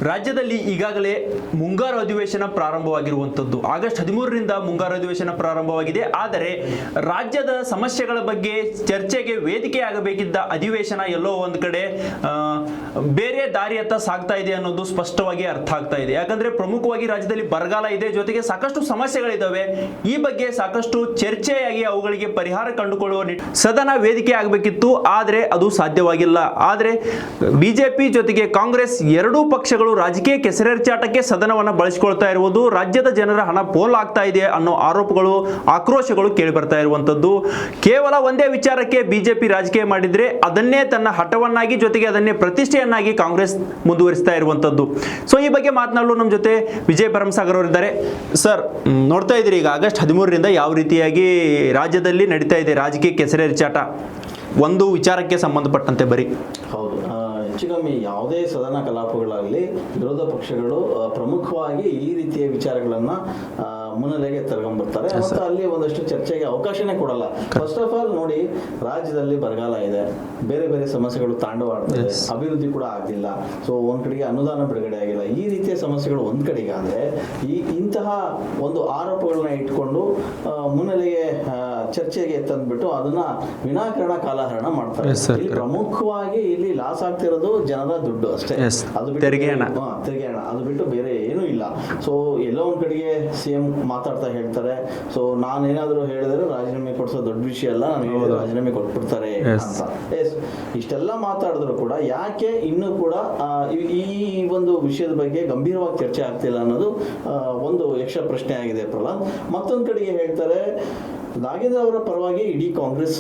ರಾಜ್ಯದಲ್ಲಿ ಈಗಾಗಲೇ ಮುಂಗಾರು ಅಧಿವೇಶನ ಪ್ರಾರಂಭವಾಗಿರುವಂಥದ್ದು. ಆಗಸ್ಟ್ 13ರಿಂದ ಮುಂಗಾರು ಅಧಿವೇಶನ ಪ್ರಾರಂಭವಾಗಿದೆ. ಆದರೆ ರಾಜ್ಯದ ಸಮಸ್ಯೆಗಳ ಬಗ್ಗೆ ಚರ್ಚೆಗೆ ವೇದಿಕೆಯಾಗಬೇಕಿದ್ದ ಅಧಿವೇಶನ ಎಲ್ಲೋ ಒಂದು ಕಡೆ ಬೇರೆ ದಾರಿಯತ್ತ ಸಾಗ್ತಾ ಇದೆ ಅನ್ನೋದು ಸ್ಪಷ್ಟವಾಗಿ ಅರ್ಥ ಆಗ್ತಾ ಇದೆ. ಯಾಕಂದ್ರೆ ಪ್ರಮುಖವಾಗಿ ರಾಜ್ಯದಲ್ಲಿ ಬರಗಾಲ ಇದೆ, ಜೊತೆಗೆ ಸಾಕಷ್ಟು ಸಮಸ್ಯೆಗಳಿದ್ದಾವೆ. ಈ ಬಗ್ಗೆ ಸಾಕಷ್ಟು ಚರ್ಚೆಯಾಗಿ ಅವುಗಳಿಗೆ ಪರಿಹಾರ ಕಂಡುಕೊಳ್ಳುವ ಸದನ ವೇದಿಕೆ ಆಗಬೇಕಿತ್ತು, ಆದರೆ ಅದು ಸಾಧ್ಯವಾಗಿಲ್ಲ. ಆದರೆ ಬಿಜೆಪಿ ಜೊತೆಗೆ ಕಾಂಗ್ರೆಸ್ ಎರಡೂ ಪಕ್ಷಗಳು ರಾಜಕೀಯ ಕೆಸರೆರಚಾಟಕ್ಕೆ ಸದನವನ್ನು ಬಳಸಿಕೊಳ್ತಾ ಇರುವುದು, ರಾಜ್ಯದ ಜನರ ಹಣ ಪೋಲ್ ಆಗ್ತಾ ಇದೆ ಅನ್ನೋ ಆರೋಪಗಳು, ಆಕ್ರೋಶಗಳು ಕೇಳಿ ಬರ್ತಾ ಇರುವಂತದ್ದು. ಕೇವಲ ಒಂದೇ ವಿಚಾರಕ್ಕೆ ಬಿಜೆಪಿ ರಾಜಕೀಯ ಮಾಡಿದ್ರೆ ಅದನ್ನೇ ತನ್ನ ಹಠವನ್ನಾಗಿ, ಜೊತೆಗೆ ಅದನ್ನೇ ಪ್ರತಿಷ್ಠೆಯನ್ನಾಗಿ ಕಾಂಗ್ರೆಸ್ ಮುಂದುವರಿಸ್ತಾ ಇರುವಂತದ್ದು. ಸೊ ಈ ಬಗ್ಗೆ ಮಾತನಾಡಲು ನಮ್ಮ ಜೊತೆ ವಿಜಯ್ ಭರಮಸಾಗರ್ ಅವರಿದ್ದಾರೆ. ಸರ್, ನೋಡ್ತಾ ಇದ್ದೀರಿ ಈಗ ಆಗಸ್ಟ್ 13ರಿಂದ ಯಾವ ರೀತಿಯಾಗಿ ರಾಜ್ಯದಲ್ಲಿ ನಡೀತಾ ಇದೆ ರಾಜಕೀಯ ಕೆಸರೆರಚಾಟ, ಒಂದು ವಿಚಾರಕ್ಕೆ ಸಂಬಂಧಪಟ್ಟಂತೆ ಬರೀ. ಹೌದು, ಹೆಚ್ಚುಕಮ್ಮಿ ಯಾವುದೇ ಸದನ ಕಲಾಪಗಳಾಗಲಿ ವಿರೋಧ ಪಕ್ಷಗಳು ಪ್ರಮುಖವಾಗಿ ಈ ರೀತಿಯ ವಿಚಾರಗಳನ್ನ ಮುನ್ನೆಲೆಗೆ ತಗೊಂಡ್ಬರ್ತಾರೆ ಮತ್ತು ಅಲ್ಲಿ ಒಂದಷ್ಟು ಚರ್ಚೆಗೆ ಅವಕಾಶನೇ ಕೊಡಲ್ಲ. ಫಸ್ಟ್ ಆಫ್ ಆಲ್ ನೋಡಿ, ರಾಜ್ಯದಲ್ಲಿ ಬರಗಾಲ ಇದೆ, ಬೇರೆ ಬೇರೆ ಸಮಸ್ಯೆಗಳು ತಾಂಡವಾಡ್ತದೆ, ಅಭಿವೃದ್ಧಿ ಕೂಡ ಆಗ್ತಿಲ್ಲ. ಸೊ ಒಂದ್ ಕಡೆಗೆ ಅನುದಾನ ಬಿಡುಗಡೆ ಆಗಿಲ್ಲ. ಈ ರೀತಿಯ ಸಮಸ್ಯೆಗಳು ಒಂದ್ ಕಡೆಗೆ ಆದ್ರೆ ಇಂತಹ ಒಂದು ಆರೋಪಗಳನ್ನ ಇಟ್ಕೊಂಡು ಮುನ್ನೆಲೆಗೆ ಚರ್ಚೆಗೆ ತಂದ್ಬಿಟ್ಟು ಅದನ್ನ ವಿನಾಕಾರಣ ಕಾಲಹರಣ ಮಾಡ್ತಾರೆ. ಇಲ್ಲಿ ಪ್ರಮುಖವಾಗಿ ಇಲ್ಲಿ ಲಾಸ್ ಆಗ್ತಿರೋದು ಜನರ ದುಡ್ಡು ಅಷ್ಟೇ, ಅದು ತೆರಿಗೆ ಹಣ, ಅದು ಬಿಟ್ಟು ಬೇರೆ ಏನೂ ಇಲ್ಲ. ಸೊ ಎಲ್ಲೋ ಒಂದ್ ಕಡೆಗೆ ಸಿಎಂ ಮಾತಾಡ್ತಾ ಹೇಳ್ತಾರೆ, ಸೊ ನಾನೇನಾದ್ರೂ ಹೇಳಿದ್ರೆ ರಾಜೀನಾಮೆ ಕೊಡಿಸೋ ದೊಡ್ಡ ವಿಷಯ ಅಲ್ಲ, ನಾನು ರಾಜೀನಾಮೆ ಕೊಟ್ಬಿಡ್ತಾರೆ ಅಂತ. ಇಷ್ಟೆಲ್ಲ ಮಾತಾಡಿದ್ರು ಕೂಡ ಯಾಕೆ ಇನ್ನೂ ಕೂಡ ಈ ಒಂದು ವಿಷಯದ ಬಗ್ಗೆ ಗಂಭೀರವಾಗಿ ಚರ್ಚೆ ಆಗ್ತಿಲ್ಲ ಅನ್ನೋದು ಒಂದು ಯಕ್ಷ ಪ್ರಶ್ನೆ ಆಗಿದೆ ಪ್ರಹ್ಲಾದ್. ಮತ್ತೊಂದ್ ಕಡೆಗೆ ಹೇಳ್ತಾರೆ ನಾಗೇಂದ್ರ ಅವರ ಪರವಾಗಿ ಇಡೀ ಕಾಂಗ್ರೆಸ್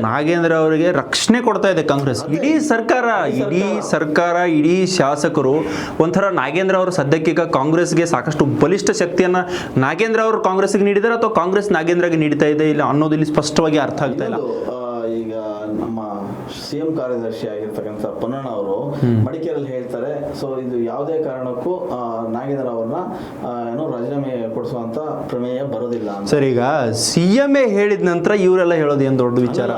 ನಾಗೇಂದ್ರ ಅವರಿಗೆ ರಕ್ಷಣೆ ಕೊಡ್ತಾ ಇದೆ ಕಾಂಗ್ರೆಸ್, ಇಡೀ ಸರ್ಕಾರ, ಇಡೀ ಶಾಸಕರು ಒಂಥರ ನಾಗೇಂದ್ರ ಅವರು ಸದ್ಯಕ್ಕೀಗ ಕಾಂಗ್ರೆಸ್ಗೆ ಸಾಕಷ್ಟು ಬಲಿಷ್ಠ ಶಕ್ತಿಯನ್ನ ನಾಗೇಂದ್ರ ಅವರು ಕಾಂಗ್ರೆಸ್ಗೆ ನೀಡಿದ್ದಾರೆ ಅಥವಾ ಕಾಂಗ್ರೆಸ್ ನಾಗೇಂದ್ರಗೆ ನೀಡ್ತಾ ಇದೆ ಇಲ್ಲ ಅನ್ನೋದು ಇಲ್ಲಿ ಸ್ಪಷ್ಟವಾಗಿ ಅರ್ಥ ಆಗ್ತಾ ಇಲ್ಲ. ಈಗ ನಮ್ಮ ಸಿಎಂ ಕಾರ್ಯದರ್ಶಿ ಆಗಿರ್ತಕ್ಕಂಥ ಪೊನ್ನಣ್ಣ ಅವರು ಮಡಿಕೇರಿಯಲ್ಲಿ ಹೇಳ್ತಾರೆ, ಸೊ ಇದು ಯಾವುದೇ ಕಾರಣಕ್ಕೂ ನಾಗೇಂದ್ರ ಅವ್ರನ್ನ ಏನೋ ರಾಜೀನಾಮೆ ಕೊಡಿಸುವಂತ ಪ್ರಮೇಯ ಬರೋದಿಲ್ಲ. ಸರ್, ಈಗ ಸಿಎಂ ಹೇಳಿದ ನಂತರ ಇವರೆಲ್ಲ ಹೇಳೋದು ಏನ್ ದೊಡ್ಡ ವಿಚಾರ?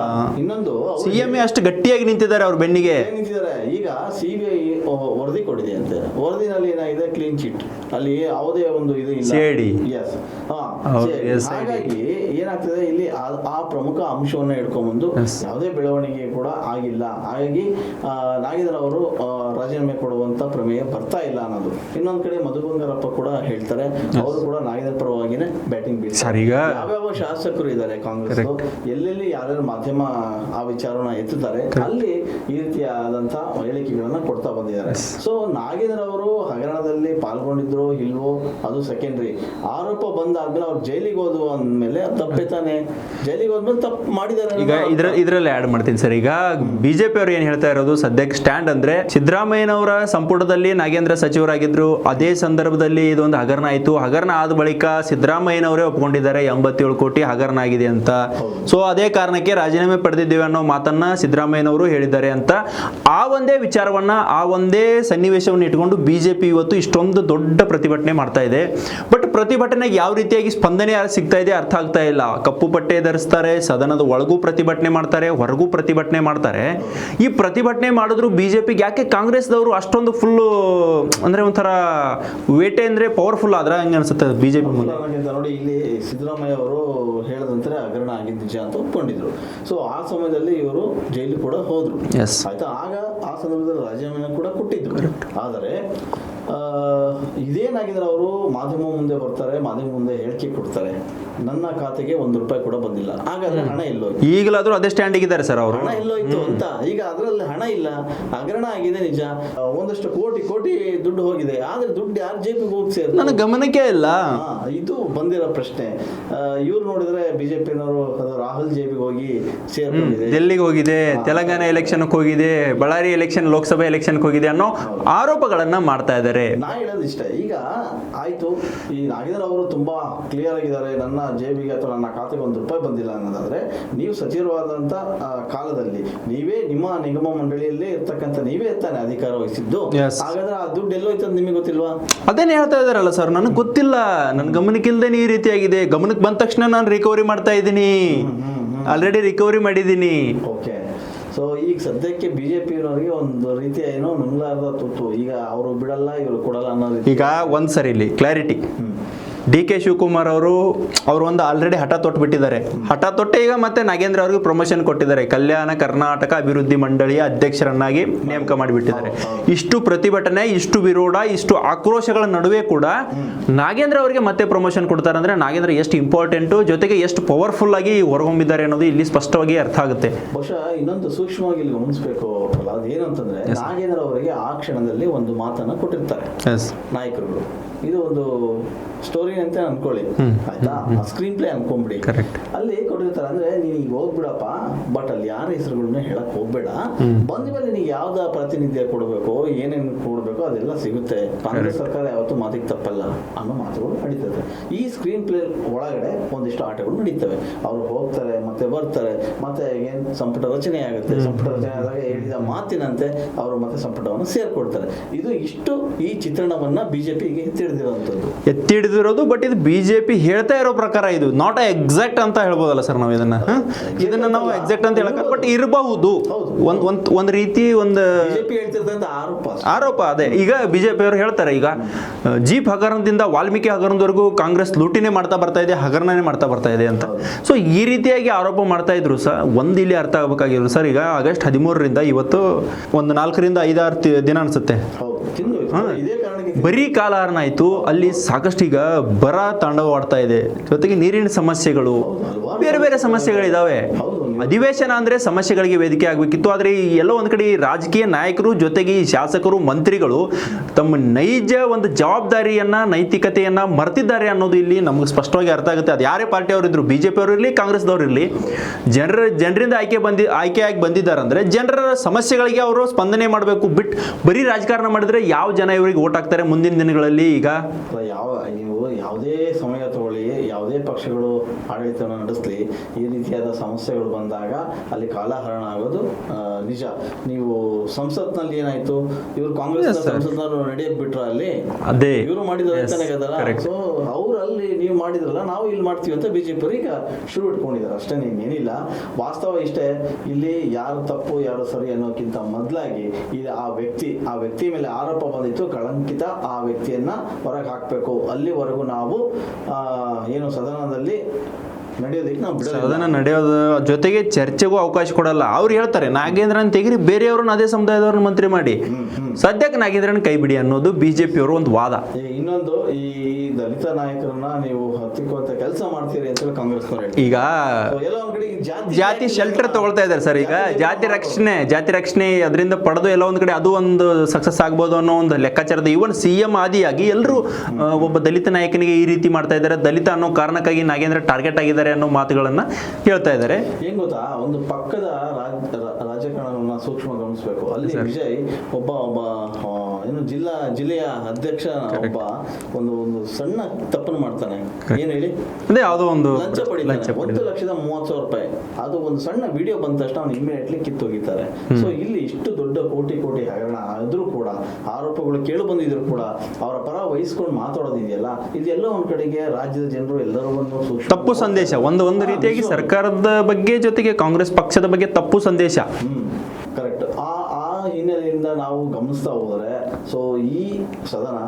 ಇನ್ನೊಂದು, ಸಿಎಂ ಅಷ್ಟು ಗಟ್ಟಿಯಾಗಿ ನಿಂತಿದ್ದಾರೆ, ಅವ್ರ ಬೆನ್ನಿಗೆ ನಿಂತಿದ್ದಾರೆ. ಈಗ ಸಿಬಿಐ ವರದಿ ಕೊಟ್ಟಿದೆ ಅಂತೆ, ವರದಿನಲ್ಲಿ ಏನಾಗಿದೆ, ಕ್ಲೀನ್ ಚಿಟ್, ಅಲ್ಲಿ ಯಾವುದೇ ಒಂದು ಇದು ಇಲ್ಲ. ಹಾಗಾಗಿ ಏನಾಗ್ತದೆ ಇಲ್ಲಿ ಆ ಪ್ರಮುಖ ಅಂಶವನ್ನ ಇಟ್ಕೊಂಡ್ಬಂದು ಯಾವುದೇ ಬೆಳವಣಿಗೆ ಕೂಡ ಆಗಿಲ್ಲ. ಹಾಗಾಗಿ ನಾಗೇಂದ್ರ ಅವರು ರಾಜೀನಾಮೆ ಕೊಡುವಂತ ಪ್ರಮೇಯ ಬರ್ತಾ ಇಲ್ಲ ಅನ್ನೋದು. ಇನ್ನೊಂದ್ ಕಡೆ ಮಧು ಬಂಗಾರಪ್ಪ ಕೂಡ ಹೇಳ್ತಾರೆ, ಅವರು ಕೂಡ ನಾಗೇಂದ್ರ ಪರವಾಗಿನೇ ಬ್ಯಾಟಿಂಗ್ ಬೀಳ್ತಾರೆ. ಯಾವ್ಯಾವ ಶಾಸಕರು ಇದ್ದಾರೆ ಕಾಂಗ್ರೆಸ್, ಎಲ್ಲೆಲ್ಲಿ ಯಾರ್ಯಾರು ಮಾಧ್ಯಮ ಆ ವಿಚಾರನ ಎತ್ತುತ್ತಾರೆ, ಅಲ್ಲಿ ಈ ರೀತಿಯಾದಂತ ಹೇಳಿಕೆಗಳನ್ನ ಕೊಡ್ತಾ ಬಂದಿದ್ದಾರೆ. ಸೊ ನಾಗೇಂದ್ರ ಅವರು ಹಗರಣದಲ್ಲಿ ಪಾಲ್ಗೊಂಡಿದ್ರು ಇಲ್ವೋ ಅದು ಸೆಕೆಂಡ್ರಿ. ಆರೋಪ ಬಂದಾದ್ಮೇಲೆ ಅವ್ರು ಜೈಲಿಗೆ ಹೋದ್ವು ಅಂದ್ಮೇಲೆ ತಪ್ಪೇ ತಾನೆ, ಜೈಲಿಗೆ ಹೋದ್ಮೇಲೆ ತಪ್ಪು ಮಾಡಿದ್ದಾರೆ. ಈಗ ಇದ್ರಲ್ಲಿ ಆಡ್ ಮಾಡ್ತೀನಿ ಸರ್. ಈಗ ಬಿಜೆಪಿ ಅವರು ಏನ್ ಹೇಳ್ತಾ ಇರೋದು ಸದ್ಯಕ್ಕೆ ಸ್ಟ್ಯಾಂಡ್ ಅಂದ್ರೆ, ಸಿದ್ದರಾಮಯ್ಯನವರ ಸಂಪುಟದಲ್ಲಿ ನಾಗೇಂದ್ರ ಸಚಿವರಾಗಿದ್ರು, ಅದೇ ಸಂದರ್ಭದಲ್ಲಿ ಇದೊಂದು ಹಗರಣ ಆಯ್ತು. ಹಗರಣ ಆದ ಬಳಿಕ ಸಿದ್ದರಾಮಯ್ಯನವರೇ ಒಪ್ಕೊಂಡಿದ್ದಾರೆ 87 ಕೋಟಿ ಹಗರಣ ಆಗಿದೆ ಅಂತ. ಸೊ ಅದೇ ಕಾರಣಕ್ಕೆ ರಾಜೀನಾಮೆ ಪಡೆದಿದ್ದೇವೆ ಅನ್ನೋ ಮಾತನ್ನ ಸಿದ್ದರಾಮಯ್ಯನವರು ಹೇಳಿದ್ದಾರೆ ಅಂತ. ಆ ಒಂದೇ ವಿಚಾರವನ್ನ, ಆ ಒಂದೇ ಸನ್ನಿವೇಶವನ್ನು ಇಟ್ಕೊಂಡು ಬಿಜೆಪಿ ಇವತ್ತು ಇಷ್ಟೊಂದು ದೊಡ್ಡ ಪ್ರತಿಭಟನೆ ಮಾಡ್ತಾ ಇದೆ. ಬಟ್ ಪ್ರತಿಭಟನೆಗೆ ಯಾವ ರೀತಿಯಾಗಿ ಸ್ಪಂದನೆ ಸಿಗ್ತಾ ಇದೆ ಅರ್ಥ ಆಗ್ತಾ ಇಲ್ಲ. ಕಪ್ಪು ಪಟ್ಟೆ ಧರಿಸ್ತಾರೆ, ಸದನದ ಒಳಗೂ ಪ್ರತಿಭಟನೆ ಮಾಡ್ತಾರೆ, ಹೊರಗೂ ಪ್ರತಿಭಟನೆ ಮಾಡ್ತಾರೆ. ಈ ಪ್ರತಿಭಟನೆ ಮಾಡಿದ್ರು ಬಿಜೆಪಿಗೆ ಯಾಕೆ ಕಾಂಗ್ರೆಸ್ದವರು ಅಷ್ಟೊಂದು ಫುಲ್ ಅಂದ್ರೆ ಒಂಥರ ವೇಟೆ ಅಂದ್ರೆ ಪವರ್ಫುಲ್ ಆದ್ರ ಹಂಗ ಅನ್ಸುತ್ತೆ ಬಿಜೆಪಿ ಮುಂದೆ. ನೋಡಿ, ಇಲ್ಲಿ ಸಿದ್ದರಾಮಯ್ಯ ಅವರು ಹೇಳದಂತೆ ಹಗರಣ ಆಗಿದ್ದ ನಿಜ ಅಂತ ಒಪ್ಕೊಂಡಿದ್ರು. ಸೊ ಆ ಸಮಯದಲ್ಲಿ ಇವರು ಜೈಲು ಕೂಡ ಹೋದ್ರು, ಆಯ್ತಾ. ಆಗ ಆ ಸಂದರ್ಭದಲ್ಲಿ ರಾಜೀನಾಮೆ ಕೂಡ ಕೊಟ್ಟಿದ್ರು. ಆದರೆ ಇದೇನಾಗಿದ್ರೆ ಅವರು ಮಾಧ್ಯಮ ಮುಂದೆ ಬರ್ತಾರೆ, ಮಾಧ್ಯಮ ಮುಂದೆ ಹೇಳಿಕೆ ಕೊಡ್ತಾರೆ, ನನ್ನ ಖಾತೆಗೆ ₹1 ಕೂಡ ಬಂದಿಲ್ಲ. ಹಾಗಾದ್ರೆ ಹಣ ಎಲ್ಲೋಯ್ತು? ಈಗಲಾದ್ರೂ ಅದೇ ಸ್ಟ್ಯಾಂಡ್ ಇದ್ದಾರೆ ಸರ್ ಅವರು, ಹಣ ಎಲ್ಲೋಯ್ತು ಅಂತ. ಈಗ ಅದರಲ್ಲಿ ಹಣ ಇಲ್ಲ, ಹಗರಣ ಆಗಿದೆ ನಿಜ, ಒಂದಷ್ಟು ಕೋಟಿ ದುಡ್ಡು ಹೋಗಿದೆ. ಆದ್ರೆ ದುಡ್ಡು ಯಾರು ಜೇಬಿಗೆ ಹೋಗಿ ಸೇರ್ ನನ್ನ ಗಮನಕ್ಕೆ ಇಲ್ಲ. ಇದು ಬಂದಿರೋ ಪ್ರಶ್ನೆ. ಇವ್ರು ನೋಡಿದ್ರೆ ಬಿಜೆಪಿನವರು ರಾಹುಲ್ ಜೇಬಿಗೆ ಹೋಗಿ ಸೇರ್ಕೊಂಡಿದೆ, ಡೆಲ್ಲಿಗೆ ಹೋಗಿದೆ, ತೆಲಂಗಾಣ ಎಲೆಕ್ಷನ್ ಹೋಗಿದೆ, ಬಳ್ಳಾರಿ ಎಲೆಕ್ಷನ್, ಲೋಕಸಭಾ ಎಲೆಕ್ಷನ್ ಹೋಗಿದೆ ಅನ್ನೋ ಆರೋಪಗಳನ್ನ ಮಾಡ್ತಾ ಇದ್ದಾರೆ. ನಾ ಹೇಳೋದು ಇಷ್ಟ. ಈಗ ಆಯ್ತು, ಈ ನಾಗೇಂದ್ರ ಅವರು ತುಂಬಾ ಕ್ಲಿಯರ್ ಆಗಿದ್ದಾರೆ, ನನ್ನ ಜೇಬಿಗೆ ಅಥವಾ ನನ್ನ ಖಾತೆಗೆ ₹1 ಬಂದಿಲ್ಲ ಅನ್ನೋದಾದ್ರೆ, ನೀವು ಸಚಿವರಾದಂತ ಕಾಲದಲ್ಲಿ ನೀವೇ ನಿಮ್ಮ ನಿಗಮ ಮಂಡಳಿಯಲ್ಲೇ ಇರ್ತಕ್ಕಂಥ ನೀವೇ ತಾನೆ ಅಧಿಕಾರ ವಹಿಸಿದ್ದು. ಹಾಗಾದ್ರೆ ಆ ದುಡ್ಡು ಎಲ್ಲೋಯ್ತು ಅಂತ ನಿಮಗೆ ಗೊತ್ತಿಲ್ವಾ? ಅದೇನೇ ಹೇಳ್ತಾ ಇದಾರಲ್ಲ ಸರ್, ನನಗೆ ಗೊತ್ತಿಲ್ಲ, ನನ್ನ ಗಮನಕ್ಕಿಲ್ದೇನೆ ಈ ರೀತಿಯಾಗಿದೆ. ಗಮನಕ್ಕೆ ಬಂದ ತಕ್ಷಣ ನಾನು ರಿಕವರಿ ಮಾಡ್ತಾ ಇದ್ದೀನಿ, ಆಲ್ರೆಡಿ ರಿಕವರಿ ಮಾಡಿದ್ದೀನಿ. ಓಕೆ. ಸೊ ಸೊ ಈಗ ಸದ್ಯಕ್ಕೆ ಬಿಜೆಪಿಯವರಿಗೆ ಒಂದು ರೀತಿಯ ಏನೋ ನುಂಗ್ಲಾರ್ದ ತುತ್ತು, ಈಗ ಅವರು ಬಿಡಲ್ಲ ಇವರು ಕೊಡಲ್ಲ ಅನ್ನೋ ರೀತಿ. ಈಗ ಒಂದ್ ಸರಿ ಇಲ್ಲಿ ಕ್ಲಾರಿಟಿ, ಡಿ ಕೆ ಶಿವಕುಮಾರ್ ಅವರು ಒಂದು ಆಲ್ರೆಡಿ ಹಠ ತೊಟ್ಬಿಟ್ಟಿದ್ದಾರೆ. ಹಠ ತೊಟ್ಟೆ ಈಗ ಮತ್ತೆ ನಾಗೇಂದ್ರ ಅವ್ರಿಗೆ ಪ್ರಮೋಷನ್ ಕೊಟ್ಟಿದ್ದಾರೆ, ಕಲ್ಯಾಣ ಕರ್ನಾಟಕ ಅಭಿವೃದ್ಧಿ ಮಂಡಳಿಯ ಅಧ್ಯಕ್ಷರನ್ನಾಗಿ ನೇಮಕ ಮಾಡಿಬಿಟ್ಟಿದ್ದಾರೆ. ಇಷ್ಟು ಪ್ರತಿಭಟನೆ, ಇಷ್ಟು ವಿರೋಧ, ಇಷ್ಟು ಆಕ್ರೋಶಗಳ ನಡುವೆ ಕೂಡ ನಾಗೇಂದ್ರ ಅವರಿಗೆ ಮತ್ತೆ ಪ್ರಮೋಷನ್ ಕೊಡ್ತಾರೆ ಅಂದ್ರೆ ನಾಗೇಂದ್ರ ಎಷ್ಟು ಇಂಪಾರ್ಟೆಂಟು, ಜೊತೆಗೆ ಎಷ್ಟು ಪವರ್ಫುಲ್ ಆಗಿ ಹೊರಹೊಮ್ಮಿದ್ದಾರೆ ಅನ್ನೋದು ಇಲ್ಲಿ ಸ್ಪಷ್ಟವಾಗಿ ಅರ್ಥ ಆಗುತ್ತೆ. ಬಹುಶಃ ಇನ್ನೊಂದು ಸೂಕ್ಷ್ಮವಾಗಿ ಇಲ್ಲಿ ಗಮನಿಸಬೇಕು ಅಲ್ಲ, ಅದೇನಂತಂದ್ರೆ ನಾಗೇಂದ್ರ ಅವರಿಗೆ ಆ ಕ್ಷಣದಲ್ಲಿ ಒಂದು ಮಾತನ್ನ ಕೊಟ್ಟಿರ್ತಾರೆ ನಾಯಕರುಗಳು. ಇದು ಒಂದು ಸ್ಟೋರಿ ಅಂತ ಅನ್ಕೊಳ್ಳಿ, ಆಯ್ತಾ, ಸ್ಕ್ರೀನ್ ಪ್ಲೇ ಅನ್ಕೊಂಬಿಡಿ. ಅಲ್ಲಿ ಕೊಟ್ಟಿರ್ತಾರೆ ಅಂದ್ರೆ ನೀನ್ ಈಗ ಹೋಗ್ಬಿಡಪ್ಪ, ಬಟ್ ಅಲ್ಲಿ ಯಾರ ಹೆಸರುಗಳನ್ನ ಹೇಳಕ್ ಹೋಗ್ಬೇಡ, ಬಂದ ಮೇಲೆ ನೀನು ಯಾವ್ದ ಪ್ರಾತಿನಿಧ್ಯ ಕೊಡಬೇಕು, ಏನೇನು ಕೊಡ್ಬೇಕು ಅದೆಲ್ಲ ಸಿಗುತ್ತೆ, ಕಾಂಗ್ರೆಸ್ ಸರ್ಕಾರ ಯಾವತ್ತೂ ಮಾತಿಗೆ ತಪ್ಪಲ್ಲ ಅನ್ನೋ ಮಾತುಗಳು ನಡೀತದೆ. ಈ ಸ್ಕ್ರೀನ್ ಪ್ಲೇ ಒಳಗಡೆ ಒಂದಿಷ್ಟು ಆಟಗಳು ನಡೀತವೆ. ಅವ್ರು ಹೋಗ್ತಾರೆ, ಮತ್ತೆ ಬರ್ತಾರೆ, ಮತ್ತೆ ಏನ್ ಸಂಪುಟ ರಚನೆ ಆಗುತ್ತೆ, ಸಂಪುಟ ರಚನೆ ಆದಾಗ ಹೇಳಿದ ಮಾತಿನಂತೆ ಅವರು ಮತ್ತೆ ಸಂಪುಟವನ್ನು ಸೇರ್ಕೊಡ್ತಾರೆ. ಇದು ಇಷ್ಟು ಈ ಚಿತ್ರಣವನ್ನ ಬಿಜೆಪಿಗೆ ಎತ್ತಿಡಿದಿರೋದು. ಬಟ್ ಇದು ಬಿಜೆಪಿ ಹೇಳ್ತಾ ಇರೋ ಪ್ರಕಾರ ಇದು ನಾಟ್ ಎಕ್ಸಾಕ್ಟ್ ಅಂತ ಹೇಳ್ಬೋದಲ್ಲ ಸರ್ ನಾವು ಇದನ್ನ ನಾವು ಎಕ್ಸಾಕ್ಟ್ ಅಂತ ಹೇಳಕ್, ಬಟ್ ಇರಬಹುದು ಒಂದ್ ರೀತಿ ಒಂದು ಆರೋಪ. ಅದೇ ಈಗ ಬಿಜೆಪಿ ಅವರು ಹೇಳ್ತಾರೆ, ಈಗ ಜೀಪ್ ಹಗರಣದಿಂದ ವಾಲ್ಮೀಕಿ ಹಗರಣದವರೆಗೂ ಕಾಂಗ್ರೆಸ್ ಲೂಟಿನೇ ಮಾಡ್ತಾ ಬರ್ತಾ ಇದೆ, ಹಗರಣನೇ ಮಾಡ್ತಾ ಬರ್ತಾ ಇದೆ ಅಂತ. ಸೊ ಈ ರೀತಿಯಾಗಿ ಆರೋಪ ಮಾಡ್ತಾ ಇದ್ರು ಸರ್. ಒಂದ್ ಇಲ್ಲಿ ಅರ್ಥ ಆಗಬೇಕಾಗಿದ್ರು ಸರ್, ಈಗ ಆಗಸ್ಟ್ 13ರಿಂದ ಇವತ್ತು ಒಂದು 4 ರಿಂದ 5-6 ದಿನ ಅನ್ಸುತ್ತೆ ಬರೀ ಕಾಲಹರಣ ಆಯ್ತು. ಅಲ್ಲಿ ಸಾಕಷ್ಟು ಈಗ ಬರ ತಾಂಡವವಾಡ್ತಾ ಇದೆ, ಜೊತೆಗೆ ನೀರಿನ ಸಮಸ್ಯೆಗಳು, ಬೇರೆ ಬೇರೆ ಸಮಸ್ಯೆಗಳಿದಾವೆ. ಅಧಿವೇಶನ ಅಂದ್ರೆ ಸಮಸ್ಯೆಗಳಿಗೆ ವೇದಿಕೆ ಆಗಬೇಕಿತ್ತು. ಆದ್ರೆ ಎಲ್ಲೋ ಒಂದ್ ಕಡೆ ರಾಜಕೀಯ ನಾಯಕರು ಜೊತೆಗೆ ಈ ಶಾಸಕರು ಮಂತ್ರಿಗಳು ತಮ್ಮ ನೈಜ ಒಂದು ಜವಾಬ್ದಾರಿಯನ್ನ, ನೈತಿಕತೆಯನ್ನ ಮರ್ತಿದ್ದಾರೆ ಅನ್ನೋದು ಇಲ್ಲಿ ನಮ್ಗೆ ಸ್ಪಷ್ಟವಾಗಿ ಅರ್ಥ ಆಗುತ್ತೆ. ಅದು ಯಾರೇ ಪಾರ್ಟಿ ಅವರಿದ್ರು, ಬಿಜೆಪಿ ಅವರು ಇರಲಿ, ಕಾಂಗ್ರೆಸ್ದವ್ರು ಇರಲಿ, ಜನರಿಂದ ಆಯ್ಕೆಯಾಗಿ ಬಂದಿದ್ದಾರೆ ಅಂದ್ರೆ ಜನರ ಸಮಸ್ಯೆಗಳಿಗೆ ಅವರು ಸ್ಪಂದನೆ ಮಾಡಬೇಕು. ಬಿಟ್ಟು ಬರೀ ರಾಜಕಾರಣ ಮಾಡಿದ್ರೆ ಯಾವ ಜನ ಇವರಿಗೆ ಓಟ್ ಹಾಕ್ತಾರೆ ಮುಂದಿನ ದಿನಗಳಲ್ಲಿ? ಈಗ ನೀವು ಯಾವುದೇ ಸಮಯ ತಗೊಳ್ಳಿ, ಯಾವುದೇ ಪಕ್ಷಗಳು ಆಡಳಿತವನ್ನು ನಡೆಸಲಿ, ಈ ರೀತಿಯಾದ ಸಮಸ್ಯೆಗಳು ಬಂದಾಗ ಅಲ್ಲಿ ಕಾಲಹರಣ ಆಗೋದು ನಿಜ. ನೀವು ಸಂಸತ್ನಲ್ಲಿ ಏನಾಯ್ತು, ಇವರು ಕಾಂಗ್ರೆಸ್ ಸಂಸತ್ನವರು ನಡೆಯಕ್ ಬಿಟ್ರ ಅಲ್ಲಿ, ಅದೇ ಇವರು ಮಾಡಿದ್ರೆ ಸೊ ಅವ್ರು ಅಲ್ಲಿ ನೀವು ಮಾಡಿದ್ರಲ್ಲ, ನಾವು ಇಲ್ಲಿ ಮಾಡ್ತೀವಿ ಅಂತ ಬಿಜೆಪಿ ಈಗ ಶುರು ಇಟ್ಕೊಂಡಿದ್ದಾರೆ ಅಷ್ಟೇ, ಏನಿಲ್ಲ. ವಾಸ್ತವ ಇಷ್ಟೇ, ಇಲ್ಲಿ ಯಾರು ತಪ್ಪು ಯಾರು ಸರಿ ಅನ್ನೋಕ್ಕಿಂತ ಮೊದಲಾಗಿ ಆ ವ್ಯಕ್ತಿ ಮೇಲೆ ಆರೋಪ ಬಂದಿತ್ತು, ಕಳಂಕಿತ ಆ ವ್ಯಕ್ತಿಯನ್ನ ಹೊರಗೆ ಹಾಕಬೇಕು. ಅಲ್ಲಿವರೆಗೂ ನಾವು ಏನು ಸದನದಲ್ಲಿ ಸದನ ನಡೆಯೋದ ಜೊತೆಗೆ ಚರ್ಚೆಗೂ ಅವಕಾಶ ಕೊಡಲ್ಲ. ಅವ್ರು ಹೇಳ್ತಾರೆ ನಾಗೇಂದ್ರನ್ ತೆಗಿರಿ, ಬೇರೆಯವ್ರನ್ನ ಅದೇ ಸಮುದಾಯದವ್ರನ್ನ ಮಂತ್ರಿ ಮಾಡಿ, ಸದ್ಯಕ್ಕೆ ನಾಗೇಂದ್ರನ್ ಕೈ ಬಿಡಿ ಅನ್ನೋದು ಬಿಜೆಪಿ ಅವರು ಒಂದು ವಾದ. ಇನ್ನೊಂದು, ಈ ದಲಿತ ನಾಯಕರನ್ನ ನೀವು ಹತ್ತಿಕ್ಕುವಂತ ಕೆಲಸ ಮಾಡ್ತೀರಿ ಅಂತ ಕಾಂಗ್ರೆಸ್ ಈಗ ಜಾತಿ ಶೆಲ್ಟರ್ ತಗೊಳ್ತಾ ಇದ್ದಾರೆ ಸರ್. ಈಗ ಜಾತಿ ರಕ್ಷಣೆ ಅದರಿಂದ ಪಡೆದು ಎಲ್ಲ ಒಂದ್ ಕಡೆ ಅದು ಒಂದು ಸಕ್ಸಸ್ ಆಗ್ಬೋದು ಅನ್ನೋ ಒಂದು ಲೆಕ್ಕಾಚಾರದ ಇವನ್ CM ಆದಿಯಾಗಿ ಎಲ್ಲರೂ ಒಬ್ಬ ದಲಿತ ನಾಯಕನಿಗೆ ಈ ರೀತಿ ಮಾಡ್ತಾ ಇದ್ದಾರೆ, ದಲಿತ ಅನ್ನೋ ಕಾರಣಕ್ಕಾಗಿ ನಾಗೇಂದ್ರ ಟಾರ್ಗೆಟ್ ಆಗಿದ್ದಾರೆ ಅನ್ನೋ ಮಾತುಗಳನ್ನ ಹೇಳ್ತಾ ಇದ್ದಾರೆ. ಏನ್ ಗೊತ್ತಾ, ಒಂದು ಪಕ್ಕದ ರಾಜಕಾರಣವನ್ನ ಸೂಕ್ಷ್ಮ ಗಮನಿಸಬೇಕು. ಅಲ್ಲಿ ವಿಜಯ್ ಒಬ್ಬ ಏನು ಜಿಲ್ಲೆಯ ಅಧ್ಯಕ್ಷ ಒಬ್ಬ ಒಂದು ಸಣ್ಣ ತಪ್ಪನ್ನು ಮಾಡ್ತಾನೆ. ಏನ್ ಹೇಳಿ, ಅದೇ ಯಾವುದೋ ಒಂದು ಲಂಚ ಪಡಿತಾನೆ, 1,30,30,000 ರೂಪಾಯಿ. ಅದು ಒಂದು ಸಣ್ಣ ವಿಡಿಯೋ ಬಂದ ತಕ್ಷಣ ಅವ್ನು ಇಮಿಡಿಯೇಟ್ಲಿ ಕಿತ್ತೋಗಿದ್ದಾರೆ. ಸೊ ಇಲ್ಲಿ ಇಷ್ಟು ದೊಡ್ಡ ಕೋಟಿ ಹಗರಣ ಆದ್ರೂ ಕೂಡ, ಆರೋಪಗಳು ಕೇಳು ಬಂದಿದ್ರು ಕೂಡ ಅವರ ಪರ ವಹಿಸ್ಕೊಂಡು ಮಾತಾಡೋದಿದೆಯಲ್ಲ, ಇದೆಲ್ಲೋ ಒಂದ್ ಕಡೆಗೆ ರಾಜ್ಯದ ಜನರು ಎಲ್ಲರೂ ಒಂದು ತಪ್ಪು ಸಂದೇಶ, ಒಂದು ರೀತಿಯಾಗಿ ಸರ್ಕಾರದ ಬಗ್ಗೆ ಜೊತೆಗೆ ಕಾಂಗ್ರೆಸ್ ಪಕ್ಷದ ಬಗ್ಗೆ ತಪ್ಪು ಸಂದೇಶ. ಕರೆಕ್ಟ್. ಆ ಹಿನ್ನೆಲೆಯಿಂದ ನಾವು ಗಮನಿಸ್ತಾ ಹೋದ್ರೆ, ಸೊ ಈ ಸದನ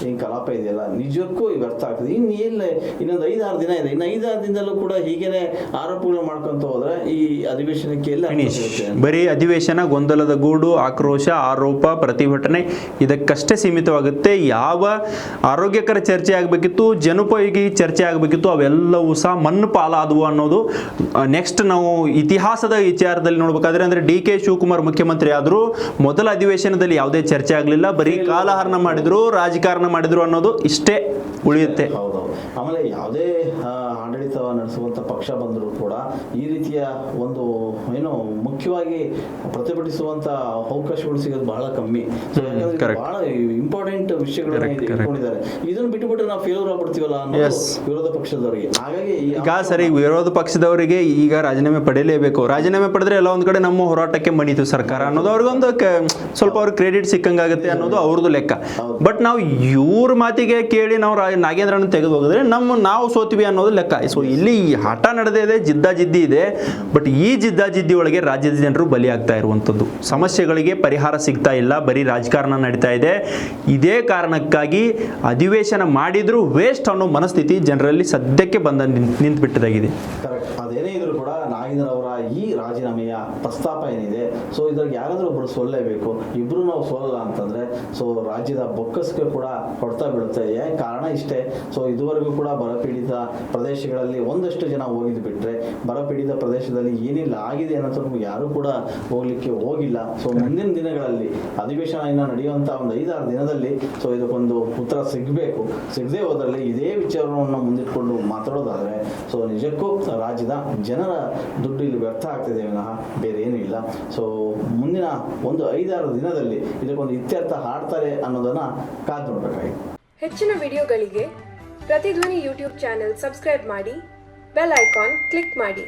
ಈ ಕಲಾಪ ಇದೆಯಲ್ಲ ನಿಜಕ್ಕೂ ವ್ಯರ್ಥ ಆಗ್ತದೆ. ಇನ್ನೊಂದು 5-6 ದಿನ ಇದೆ. ಇನ್ನು 5-6 ದಿನದಲ್ಲೂ ಕೂಡ ಹೀಗೇನೆ ಆರೋಪಗಳು ಮಾಡ್ಕೊಂತ ಹೋದ್ರೆ ಈ ಅಧಿವೇಶನಕ್ಕೆ ಎಲ್ಲ ಬರೀ ಅಧಿವೇಶನ ಗೊಂದಲದ ಗೂಡು, ಆಕ್ರೋಶ, ಆರೋಪ, ಪ್ರತಿಭಟನೆ ಇದಕ್ಕಷ್ಟೇ ಸೀಮಿತವಾಗುತ್ತೆ. ಯಾವ ಆರೋಗ್ಯಕರ ಚರ್ಚೆ ಆಗಬೇಕಿತ್ತು, ಜನೋಪಯೋಗಿ ಚರ್ಚೆ ಆಗಬೇಕಿತ್ತು, ಅವೆಲ್ಲವೂ ಸಹ ಮಣ್ಣು ಪಾಲಾದವು ಅನ್ನೋದು ನೆಕ್ಸ್ಟ್ ನಾವು ಇತಿಹಾಸದ ವಿಚಾರದಲ್ಲಿ ನೋಡ್ಬೇಕಾದ್ರೆ, ಅಂದ್ರೆ DK ಶಿವಕುಮಾರ್ ಮುಖ್ಯಮಂತ್ರಿ ಆದರೂ ಮೊದಲ ಅಧಿವೇಶನದಲ್ಲಿ ಯಾವುದೇ ಚರ್ಚೆ ಆಗಲಿಲ್ಲ, ಬರೀ ಕಾಲಹರಣ ಮಾಡಿದ್ರು, ರಾಜಕಾರಣ ಮಾಡಿದ್ರು ಅನ್ನೋದು ಇಷ್ಟೇ ಉಳಿಯುತ್ತೆ. ಆಮೇಲೆ ಯಾವುದೇ ಆಡಳಿತ ನಡೆಸುವಂತ ಪಕ್ಷ ಬಂದರೂ ಕೂಡ ಈ ರೀತಿಯ ಒಂದು ಏನು ಮುಖ್ಯವಾಗಿ ಪ್ರತಿಭಟಿಸುವಂತ ಅವಕಾಶಗಳು ಸಿಗೋದು ಬಹಳ ಕಮ್ಮಿ. ಬಹಳ ಇಂಪಾರ್ಟೆಂಟ್ ವಿಷಯಗಳನ್ನ ಇಟ್ಕೊಂಡಿದ್ದಾರೆ. ಇದನ್ನ ಬಿಟ್ಟುಬಿಟ್ರೆ ನಾವು ಫೇಲ್ಯೂರ್ ಆಗ್ಬಿಡ್ತೀವಲ್ಲ ವಿರೋಧ ಪಕ್ಷದವರಿಗೆ. ಹಾಗಾಗಿ ಈಗ ಸರಿ, ವಿರೋಧ ಪಕ್ಷದವರಿಗೆ ಈಗ ರಾಜೀನಾಮೆ ಪಡೆಯಲೇಬೇಕು. ರಾಜೀನಾಮೆ ಪಡೆದ್ರೆ ಎಲ್ಲ ಒಂದ್ ಕಡೆ ನಮ್ಮ ಹೋರಾಟಕ್ಕೆ ಮಣಿತು ಸರ್ಕಾರ ಅನ್ನೋದು ಅವ್ರಿಗೊಂದು ಸ್ವಲ್ಪ ಅವ್ರಿಗೆ ಕ್ರೆಡಿಟ್ ಸಿಕ್ಕಂಗಾಗುತ್ತೆ ಅನ್ನೋದು ಅವ್ರದ್ದು ಲೆಕ್ಕ. ಬಟ್ ನಾವು ಇವ್ರ ಮಾತಿಗೆ ಕೇಳಿ ನಾವು ನಾಗೇಂದ್ರನ ತೆಗೆದು ಹೋಗಿದ್ರೆ ನಾವು ಸೋತ್ವಿ ಅನ್ನೋದು ಲೆಕ್ಕ. ಸೊ ಇಲ್ಲಿ ಹಠ ನಡೆದಿದೆ, ಜಿದ್ದಿ ಇದೆ. ಬಟ್ ಈ ಜಿದ್ದಿ ಒಳಗೆ ರಾಜ್ಯದ ಜನರು ಬಲಿಯಾಗ್ತಾ ಇರುವಂಥದ್ದು, ಸಮಸ್ಯೆಗಳಿಗೆ ಪರಿಹಾರ ಸಿಗ್ತಾ ಇಲ್ಲ, ಬರೀ ರಾಜಕಾರಣ ನಡೀತಾ ಇದೆ. ಇದೇ ಕಾರಣಕ್ಕಾಗಿ ಅಧಿವೇಶನ ಮಾಡಿದ್ರು ವೇಸ್ಟ್ ಅನ್ನೋ ಮನಸ್ಥಿತಿ ಜನರಲ್ಲಿ ಸದ್ಯಕ್ಕೆ ನಿಂತು ಬಿಟ್ಟದಾಗಿದೆ. ಕರೆಕ್ಟ್. ಅದೇನೇ ಇದ್ರು ಕೂಡ ನಾಗೇಂದ್ರ ಅವರ ಈ ರಾಜೀನಾಮೆಯ ಪ್ರಸ್ತಾಪ ಏನಿದೆ, ಸೊ ಇದ್ರಾಗ ಯಾರಾದ್ರೂ ಒಬ್ಬರು ಸೋಲ್ಲೇಬೇಕು. ಇಬ್ರು ನಾವು ಸೋಲಲ್ಲ ಅಂತಂದ್ರೆ ಸೊ ರಾಜ್ಯದ ಬೊಕ್ಕಸ್ಗೆ ಕೂಡ ಹೊಡ್ತಾ ಬೀಳುತ್ತೆ. ಕಾರಣ ಇಷ್ಟೇ, ಸೊ ಇದುವರೆಗೂ ಕೂಡ ಬರಪೀಡಿತ ಪ್ರದೇಶಗಳಲ್ಲಿ ಒಂದಷ್ಟು ಜನ ಹೋಗಿದ್ದು ಬಿಟ್ರೆ ಬರಪೀಡಿತ ಪ್ರದೇಶದಲ್ಲಿ ಏನಿಲ್ಲ ಆಗಿದೆ ಅನ್ನೋದು ಯಾರು ಕೂಡ ಹೋಗ್ಲಿಕ್ಕೆ ಹೋಗಿಲ್ಲ. ಸೊ ಮುಂದಿನ ದಿನಗಳಲ್ಲಿ ಅಧಿವೇಶನ ಇನ್ನು ನಡೆಯುವಂತ ಒಂದು 5-6 ದಿನದಲ್ಲಿ ಸೊ ಇದಕ್ಕೊಂದು ಉತ್ತರ ಸಿಗಬೇಕು. ಸಿಗದೆ ಹೋದಲ್ಲಿ ಇದೇ ವಿಚಾರವನ್ನು ಮುಂದಿಟ್ಕೊಂಡು ಮಾತಾಡೋದಾದ್ರೆ ಸೊ ನಿಜಕ್ಕೂ ರಾಜ್ಯದ ಜನರ ದುಡ್ಡು ಇಲ್ಲಿ ವ್ಯರ್ಥ ಆಗ್ತಿದೆ ವಿನಃ ಬೇರೆ ಏನೂ ಇಲ್ಲ. ಸೊ ಮುಂದಿನ ಒಂದು 5-6 ದಿನದಲ್ಲಿ ಇದಕ್ಕೊಂದು ಇತ್ಯರ್ಥ ಹಾಡ್ತಾರೆ ಅನ್ನೋದನ್ನ ಕಾದು ನೋಡಬೇಕಾಗಿದೆ. ಹೆಚ್ಚಿನ ವಿಡಿಯೋಗಳಿಗೆ ಪ್ರತಿಧ್ವನಿ ಯೂಟ್ಯೂಬ್ ಚಾನೆಲ್ ಸಬ್ಸ್ಕ್ರೈಬ್ ಮಾಡಿ, ಬೆಲ್ ಐಕಾನ್ ಕ್ಲಿಕ್ ಮಾಡಿ.